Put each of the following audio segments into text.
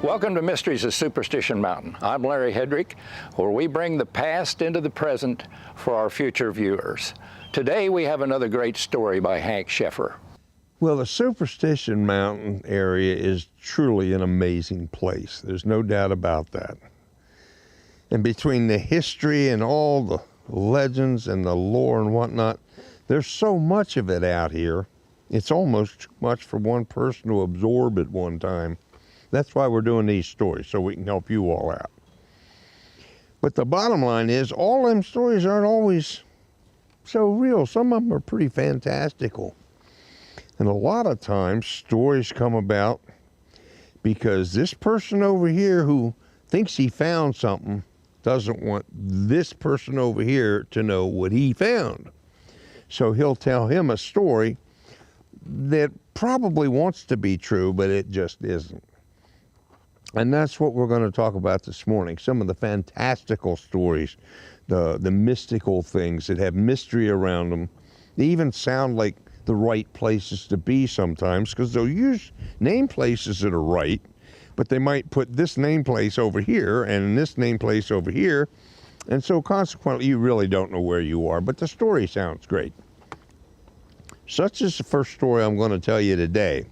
Welcome to Mysteries of Superstition Mountain. I'm Larry Hedrick, where we bring the past into the present for our future viewers. Today we have another great story by Hank Sheffer. Well, the Superstition Mountain area is truly an amazing place. There's no doubt about that. And between the history and all the legends and the lore and whatnot, there's so much of it out here. It's almost too much for one person to absorb at one time. That's why we're doing these stories, so we can help you all out. But the bottom line is, all them stories aren't always so real. Some of them are pretty fantastical. And a lot of times, stories come about because this person over here who thinks he found something doesn't want this person over here to know what he found. So he'll tell him a story that probably wants to be true, but it just isn't. And that's what we're going to talk about this morning. Some of the fantastical stories, the mystical things that have mystery around them. They even sound like the right places to be sometimes, because they'll use name places that are right, but they might put this name place over here and this name place over here. And so consequently, you really don't know where you are, but the story sounds great. Such is the first story I'm going to tell you today.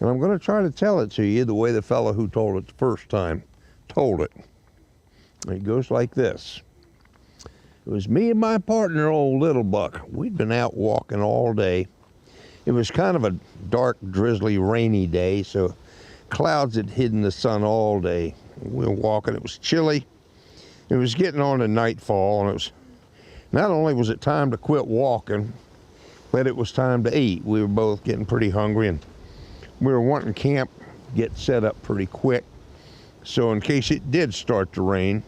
And I'm going to try to tell it to you the way the fellow who told it the first time told it. It goes like this. It was me and my partner, old Little Buck. We'd been out walking all day. It was kind of a dark, drizzly, rainy day, so clouds had hidden the sun all day. We were walking. It was chilly. It was getting on to nightfall, and it was not only was it time to quit walking, but it was time to eat. We were both getting pretty hungry, and we were wanting camp get set up pretty quick, so in case it did start to rain,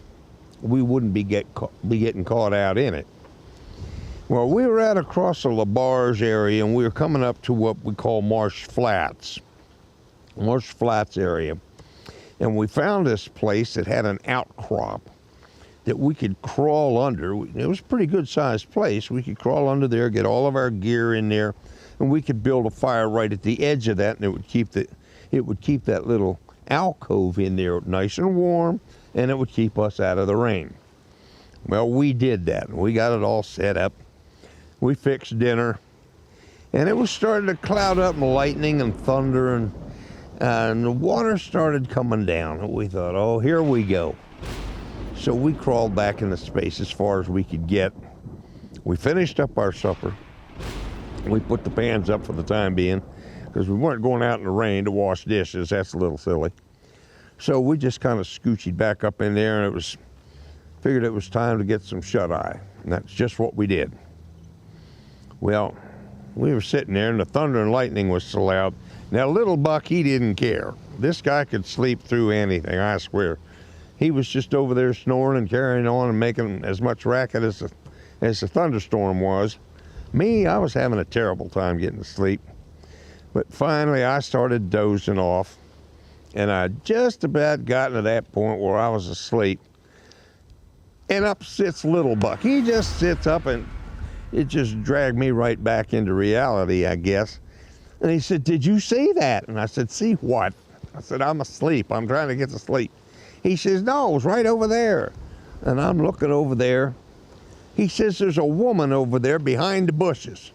we wouldn't be getting caught out in it. Well, we were out across the LaBarge area, and we were coming up to what we call Marsh Flats area, and we found this place that had an outcrop that we could crawl under. It was a pretty good sized place. We could crawl under there, get all of our gear in there, and we could build a fire right at the edge of that, and it would keep that little alcove in there nice and warm, and it would keep us out of the rain. Well, we did that. We got it all set up. We fixed dinner, and it was starting to cloud up and lightning and thunder, and the water started coming down. And we thought, oh, here we go. So we crawled back in the space as far as we could get. We finished up our supper. We put the pans up for the time being because we weren't going out in the rain to wash dishes. That's a little silly. So we just kind of scooched back up in there, and figured it was time to get some shut-eye. And that's just what we did. Well, we were sitting there, and the thunder and lightning was so loud. Now, Little Buck, he didn't care. This guy could sleep through anything, I swear. He was just over there snoring and carrying on and making as much racket as the thunderstorm was. Me, I was having a terrible time getting to sleep. But finally, I started dozing off, and I just about gotten to that point where I was asleep. And up sits Little Buck. He just sits up, and it just dragged me right back into reality, I guess. And he said, "Did you see that?" And I said, "See what?" I said, "I'm asleep. I'm trying to get to sleep." He says, "No, it was right over there." And I'm looking over there. He says, "There's a woman over there behind the bushes."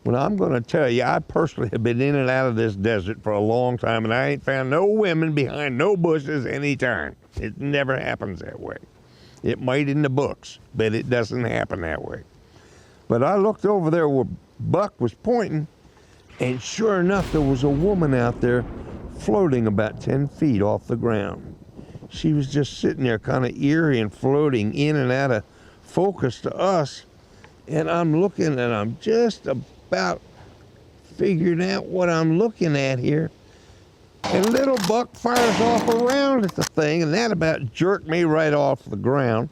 Well, I'm going to tell you, I personally have been in and out of this desert for a long time, and I ain't found no women behind no bushes any time. It never happens that way. It might in the books, but it doesn't happen that way. But I looked over there where Buck was pointing, and sure enough, there was a woman out there floating about 10 feet off the ground. She was just sitting there kind of eerie and floating in and out of focus to us. And I'm looking, and I'm just about figuring out what I'm looking at here. And Little Buck fires off around at the thing, and that about jerked me right off the ground.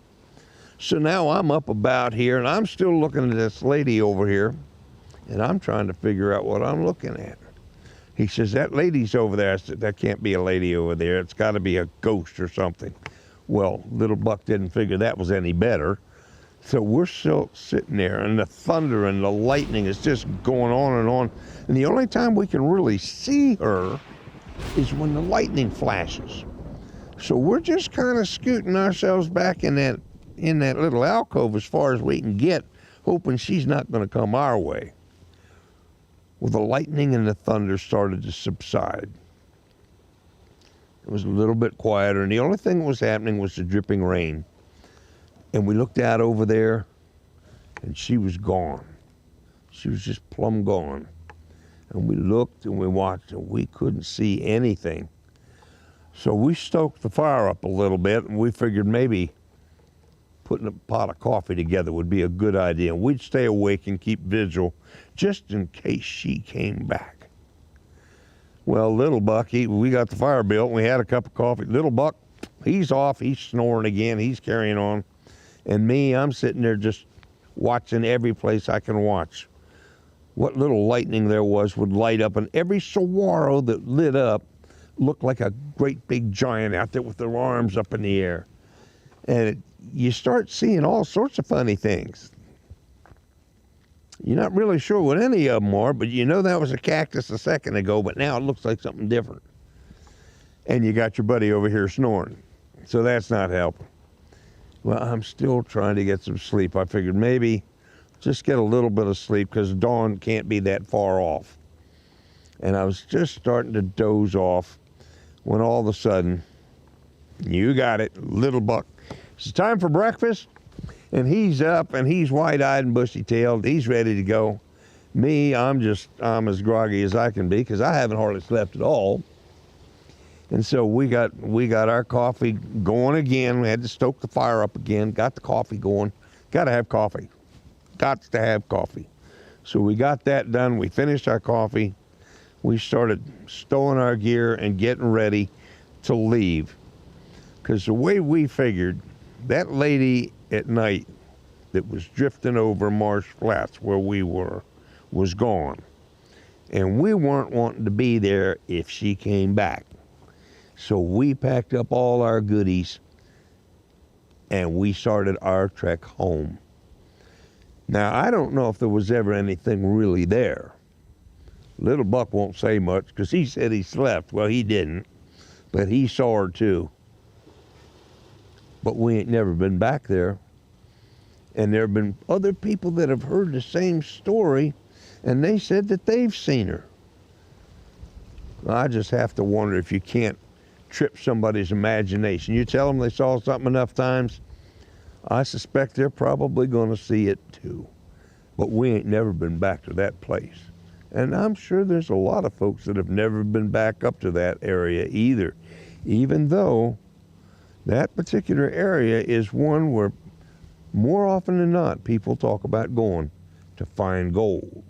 So now I'm up about here, and I'm still looking at this lady over here, and I'm trying to figure out what I'm looking at. He says, "That lady's over there." I said, "That can't be a lady over there. It's got to be a ghost or something." Well, Little Buck didn't figure that was any better. So we're still sitting there, and the thunder and the lightning is just going on. And the only time we can really see her is when the lightning flashes. So we're just kind of scooting ourselves back in that little alcove as far as we can get, hoping she's not going to come our way. Well, the lightning and the thunder started to subside. It was a little bit quieter, and the only thing that was happening was the dripping rain. And we looked out over there, and she was gone. She was just plumb gone. And we looked and we watched, and we couldn't see anything. So we stoked the fire up a little bit, and we figured maybe putting a pot of coffee together would be a good idea. And we'd stay awake and keep vigil just in case she came back. Well, little Buck, we got the fire built, and we had a cup of coffee. Little Buck, he's off, he's snoring again, he's carrying on. And me, I'm sitting there just watching every place I can watch. What little lightning there was would light up, and every saguaro that lit up looked like a great big giant out there with their arms up in the air. And you start seeing all sorts of funny things. You're not really sure what any of them are, but you know that was a cactus a second ago, but now it looks like something different. And you got your buddy over here snoring. So that's not helping. Well, I'm still trying to get some sleep. I figured maybe just get a little bit of sleep because dawn can't be that far off. And I was just starting to doze off when all of a sudden, you got it, little Buck. It's time for breakfast, and he's up, and he's wide-eyed and bushy-tailed. He's ready to go. Me, I'm as groggy as I can be because I haven't hardly slept at all. And so we got our coffee going again. We had to stoke the fire up again, got the coffee going. Got to have coffee. Got to have coffee. So we got that done. We finished our coffee. We started stowing our gear and getting ready to leave. Because the way we figured, that lady at night that was drifting over Marsh Flats where we were was gone. And we weren't wanting to be there if she came back. So we packed up all our goodies and we started our trek home. Now, I don't know if there was ever anything really there. Little Buck won't say much because he said he slept. Well, he didn't, but he saw her too. But we ain't never been back there. And there have been other people that have heard the same story, and they said that they've seen her. I just have to wonder if you can't trip somebody's imagination. You tell them they saw something enough times, I suspect they're probably going to see it too. But we ain't never been back to that place. And I'm sure there's a lot of folks that have never been back up to that area either, even though that particular area is one where more often than not people talk about going to find gold.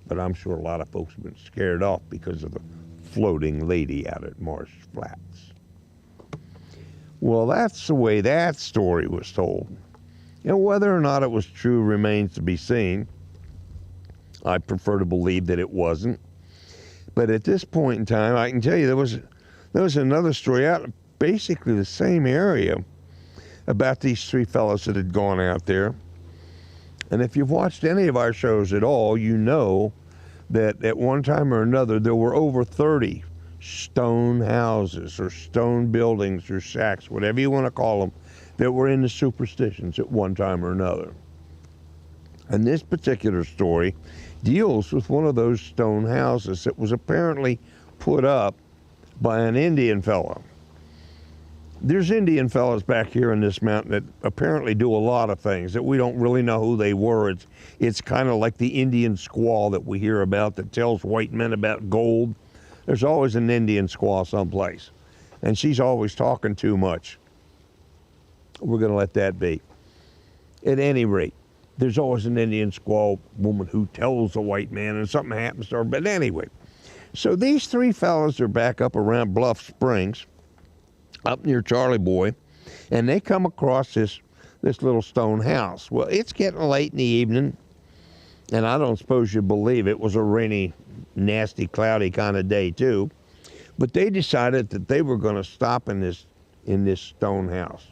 But I'm sure a lot of folks have been scared off because of the floating lady out at Marsh Flats. Well, that's the way that story was told. And whether or not it was true remains to be seen. I prefer to believe that it wasn't. But at this point in time, I can tell you there was another story out in basically the same area about these three fellows that had gone out there. And if you've watched any of our shows at all, you know that at one time or another there were over 30 stone houses or stone buildings or shacks, whatever you want to call them, that were in the superstitions at one time or another. And this particular story deals with one of those stone houses that was apparently put up by an Indian fellow. There's Indian fellows back here in this mountain that apparently do a lot of things that we don't really know who they were. It's kind of like the Indian squaw that we hear about that tells white men about gold. There's always an Indian squaw someplace, and she's always talking too much. We're going to let that be. At any rate, there's always an Indian squaw woman who tells a white man and something happens to her. But anyway, so these three fellas are back up around Bluff Springs, up near Charlie Boy, and they come across this little stone house. Well, it's getting late in the evening, and I don't suppose you believe it was a rainy, nasty, cloudy kind of day too. But they decided that they were going to stop in this stone house.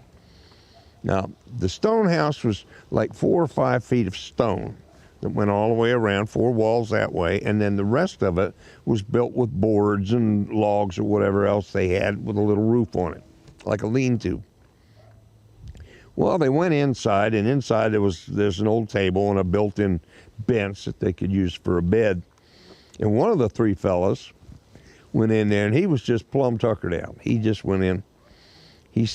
Now, the stone house was like 4 or 5 feet of stone. that went all the way around, 4 walls that way, and then the rest of it was built with boards and logs or whatever else they had with a little roof on it, like a lean-to. Well, they went inside, and inside there's an old table and a built-in bench that they could use for a bed. And one of the 3 fellas went in there, and he was just plumb tuckered out. He just went in. He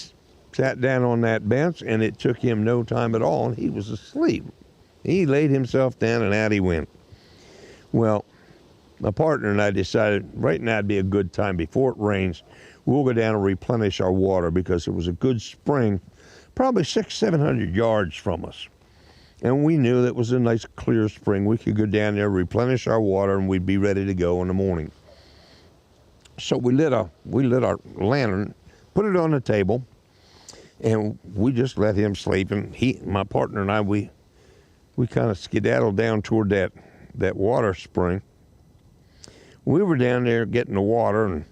sat down on that bench, and it took him no time at all, and he was asleep. He laid himself down, and out he went. Well, my partner and I decided right now would be a good time before it rains. We'll go down and replenish our water, because it was a good spring, probably 600-700 yards from us. And we knew that it was a nice clear spring. We could go down there, replenish our water, and we'd be ready to go in the morning. So we lit our lantern, put it on the table, and we just let him sleep. And my partner and I, we kind of skedaddled down toward that water spring. We were down there getting the water, and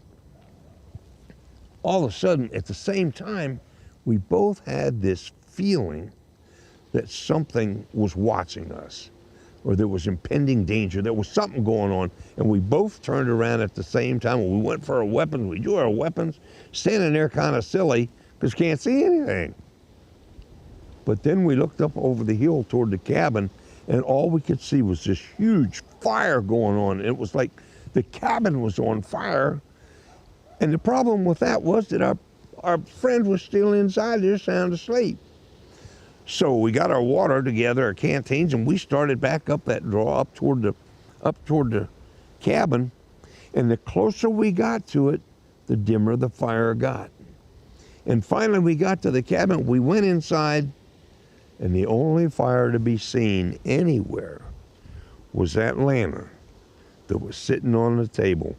all of a sudden, at the same time, we both had this feeling that something was watching us, or there was impending danger. There was something going on, and we both turned around at the same time. When we went for our weapons, we drew our weapons, standing there kind of silly because can't see anything. But then we looked up over the hill toward the cabin, and all we could see was this huge fire going on. It was like the cabin was on fire, and the problem with that was that our friend was still inside there sound asleep. So we got our water together, our canteens, and we started back up that draw up toward the cabin. And the closer we got to it, the dimmer the fire got. And finally we got to the cabin, we went inside, and the only fire to be seen anywhere was that lantern that was sitting on the table.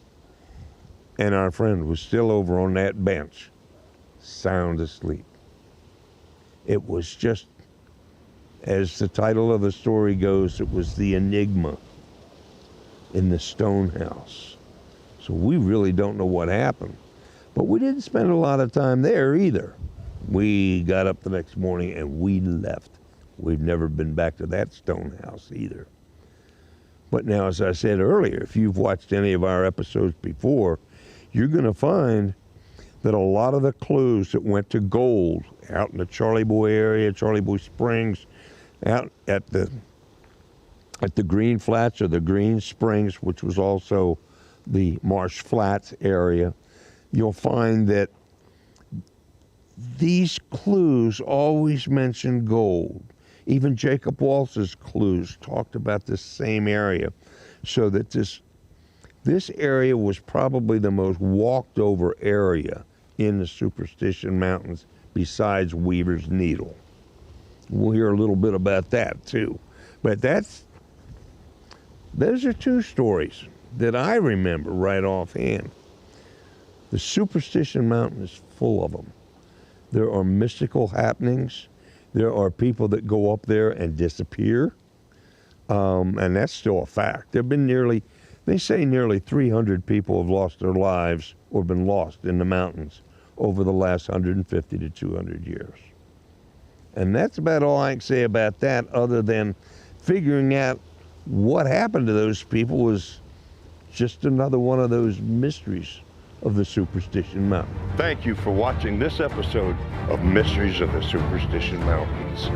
And our friend was still over on that bench, sound asleep. It was just, as the title of the story goes, it was the enigma in the stone house. So we really don't know what happened. But we didn't spend a lot of time there either. We got up the next morning and we left. We've never been back to that stone house either. But now, as I said earlier, if you've watched any of our episodes before, you're going to find that a lot of the clues that went to gold out in the Charlie Boy area, Charlie Boy Springs, out at the Green Flats or the Green Springs, which was also the Marsh Flats area, you'll find that these clues always mention gold. Even Jacob Walsh's clues talked about this same area, so that this area was probably the most walked over area in the Superstition Mountains besides Weaver's Needle. We'll hear a little bit about that too. But those are 2 stories that I remember right offhand. The Superstition Mountain is full of them. There are mystical happenings. There are people that go up there and disappear. And that's still a fact. There have been they say nearly 300 people have lost their lives or been lost in the mountains over the last 150 to 200 years. And that's about all I can say about that, other than figuring out what happened to those people was just another one of those mysteries of the Superstition Mountain. Thank you for watching this episode of Mysteries of the Superstition Mountains.